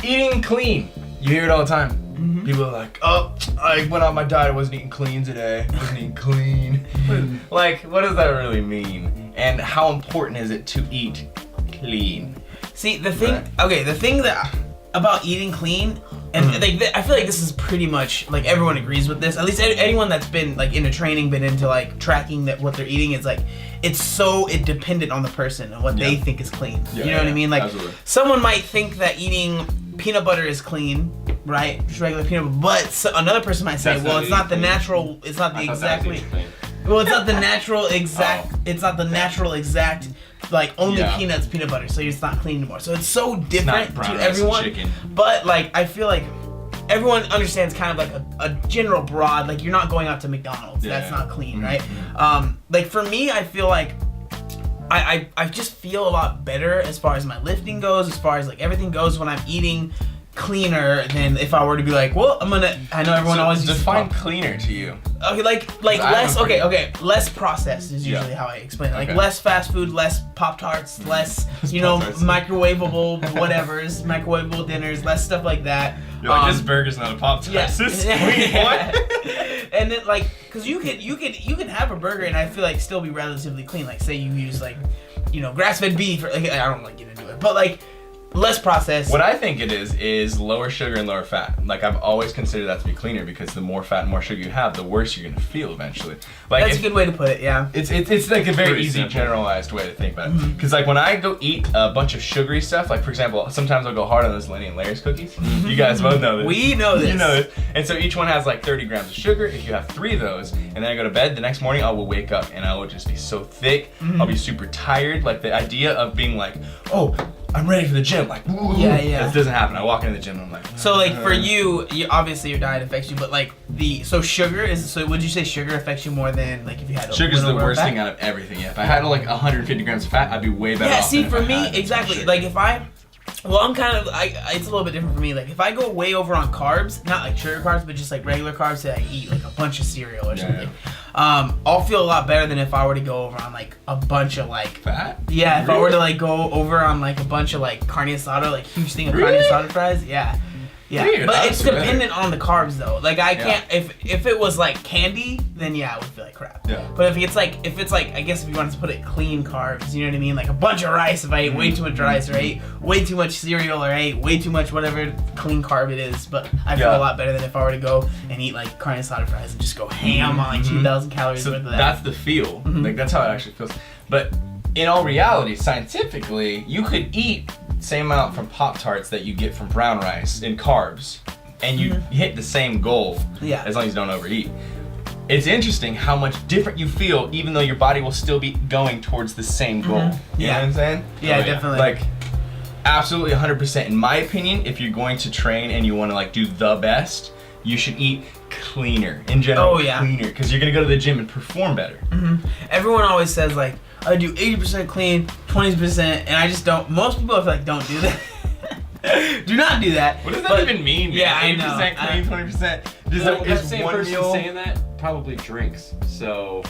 Eating clean. You hear it all the time. Mm-hmm. People are like, oh, I went on my diet, I wasn't eating clean today. I wasn't eating clean. Like, what does that really mean? And how important is it to eat clean? See, the thing that about eating clean, and I feel like this is pretty much like everyone agrees with this. At least anyone that's been like into training, been into like tracking that what they're eating is like it's dependent on the person and what they think is clean. You know what I mean? Like someone might think that eating peanut butter is clean, right? Just regular peanut butter. But another person might say, well, it's not the natural. It's not the exactly. Well, it's not the natural exact. It's not the natural exact. Like only peanuts, peanut butter, so it's not clean anymore. So it's so different to everyone. But like I feel like everyone understands kind of like a general broad, like you're not going out to McDonald's. That's not clean, right? Like for me, I feel like I just feel a lot better as far as my lifting goes, as far as like everything goes when I'm eating cleaner than if I were to be like, well, I know everyone always define cleaner to you. Okay, like less. Okay, less processed is usually how I explain it. Like less fast food, less Pop-Tarts, less microwavable whatevers, microwavable dinners, less stuff like that. You're like, this burger's not a Pop-Tart. Wait, what? And then like, cause you can have a burger and I feel like still be relatively clean. Like say you use like, grass-fed beef or like I don't like get into it, but like. Less processed. What I think it is lower sugar and lower fat. Like I've always considered that to be cleaner because the more fat and more sugar you have, the worse you're gonna feel eventually. Like that's a good way to put it. Yeah. It's like a very easy simple. Generalized way to think about it. Because like when I go eat a bunch of sugary stuff, like for example, sometimes I'll go hard on those Lenny and Larry's cookies. You guys both know this. We know this. You know this. And so each one has like 30 grams of sugar. If you have 3 of those, and then I go to bed, the next morning I will wake up and I will just be so thick. I'll be super tired. Like the idea of being like, oh, I'm ready for the gym. Like, yeah. This doesn't happen. I walk into the gym and I'm like. So like for you obviously your diet affects you, but like would you say sugar affects you more than like if you had a sugar's the worst thing out of everything. Yeah. If I had like 150 grams of fat, I'd be way better off. Yeah. See, for me, exactly. Like if I'm kind of it's a little bit different for me. Like if I go way over on carbs, not like sugar carbs, but just like regular carbs that I eat like a bunch of cereal or something. I'll feel a lot better than if I were to go over on like a bunch of like fat. Yeah, if I were to like go over on like a bunch of like carne asada, like huge thing of carne asada fries. Yeah. Yeah, but it's dependent on the carbs though. Like I can't if it was like candy, then I would feel like crap. Yeah. But if it's like I guess if you wanted to put it clean carbs, you know what I mean? Like a bunch of rice if I ate way too much rice or ate way too much cereal or ate way too much whatever clean carb it is. But I feel a lot better than if I were to go and eat like carne asada fries and just go ham on like 2,000 calories worth of that. That's the feel. Like that's how it actually feels. But in all reality, scientifically, you could eat same amount from Pop-Tarts that you get from brown rice in carbs, and you hit the same goal as long as you don't overeat. It's interesting how much different you feel even though your body will still be going towards the same goal. You know what I'm saying? Yeah, definitely. Like, absolutely 100%. In my opinion, if you're going to train and you want to like do the best, you should eat cleaner. In general, cleaner, because you're going to go to the gym and perform better. Everyone always says like, I do 80% clean, 20%, and I just don't. Most people I feel like don't do that. Do not do that. What does that even mean? Man? Yeah, 80% clean, 20%. That same person saying that probably drinks. So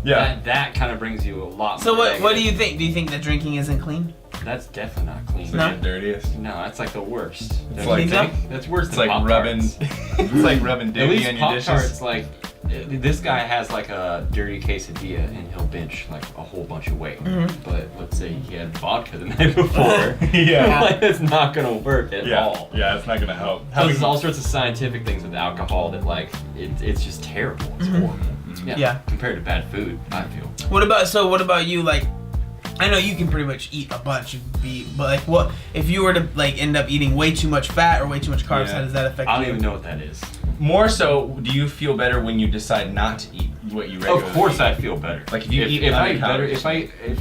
that kind of brings you a lot. So what do you think? Do you think that drinking isn't clean? That's definitely not clean. It's like the dirtiest. No, that's like the worst. It's like that's worse it's than like rubbing. It's like rubbing dirty on your dishes. Pop-Tarts, like this guy has like a dirty quesadilla and he'll bench like a whole bunch of weight. But let's say he had vodka the night before. Like it's not gonna work at all. Yeah, it's not gonna help. There's all sorts of scientific things with alcohol that like it's just terrible. It's horrible. Compared to bad food, I feel. What about you? Like, I know you can pretty much eat a bunch of beef, but like, what if you were to like end up eating way too much fat or way too much carbs? How does that affect you? I don't even know what that is. More so, do you feel better when you decide not to eat what you regularly eat? Of course, I feel better. Like if you eat if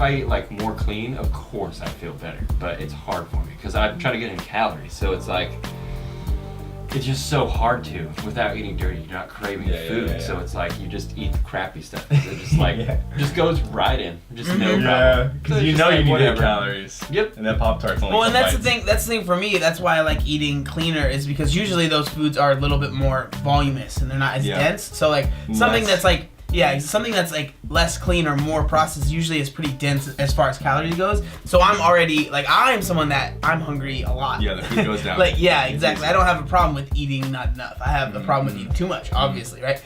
I eat like more clean, of course I feel better. But it's hard for me because I'm trying to get in calories, so it's like. It's just so hard to without eating dirty. You're not craving food, so it's like you just eat the crappy stuff. It just like just goes right in, just no problem. Yeah, because so you know you need calories. Yep. And then Pop-Tarts only. Well, and that's the thing. That's the thing for me. That's why I like eating cleaner is because usually those foods are a little bit more voluminous and they're not as dense. So like something that's like Yeah, something that's like less clean or more processed usually is pretty dense as far as calories goes. So I'm already like I'm someone that I'm hungry a lot. Yeah, the food goes down. Like yeah, exactly. I don't have a problem with eating not enough. I have a problem with eating too much, obviously, right?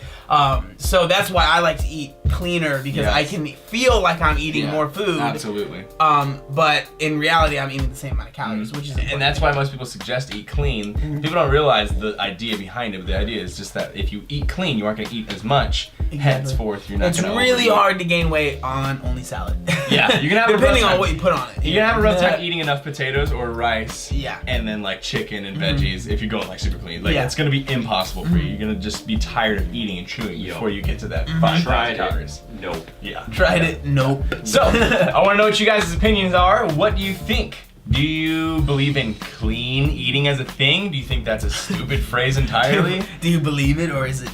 So that's why I like to eat cleaner because I can feel like I'm eating more food. Absolutely. But in reality, I'm eating the same amount of calories, which is important. And that's why most people suggest eat clean. People don't realize the idea behind it. But the idea is just that if you eat clean, you aren't going to eat as much. Henceforth, you're not. It's really hard to gain weight on only salad. Yeah, you can have depending on what you put on it. You can have a rough time eating enough potatoes or rice. Yeah. And then like chicken and veggies if you're going like super clean. Like it's gonna be impossible for you. You're gonna just be tired of eating and chewing before you get to that 5,000 calories. Nope. Yeah. Tried it. Nope. So I want to know what you guys' opinions are. What do you think? Do you believe in clean eating as a thing? Do you think that's a stupid phrase entirely? Do you believe it or is it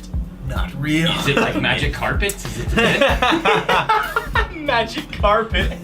not real? Is it like magic carpets? Is it Magic carpet.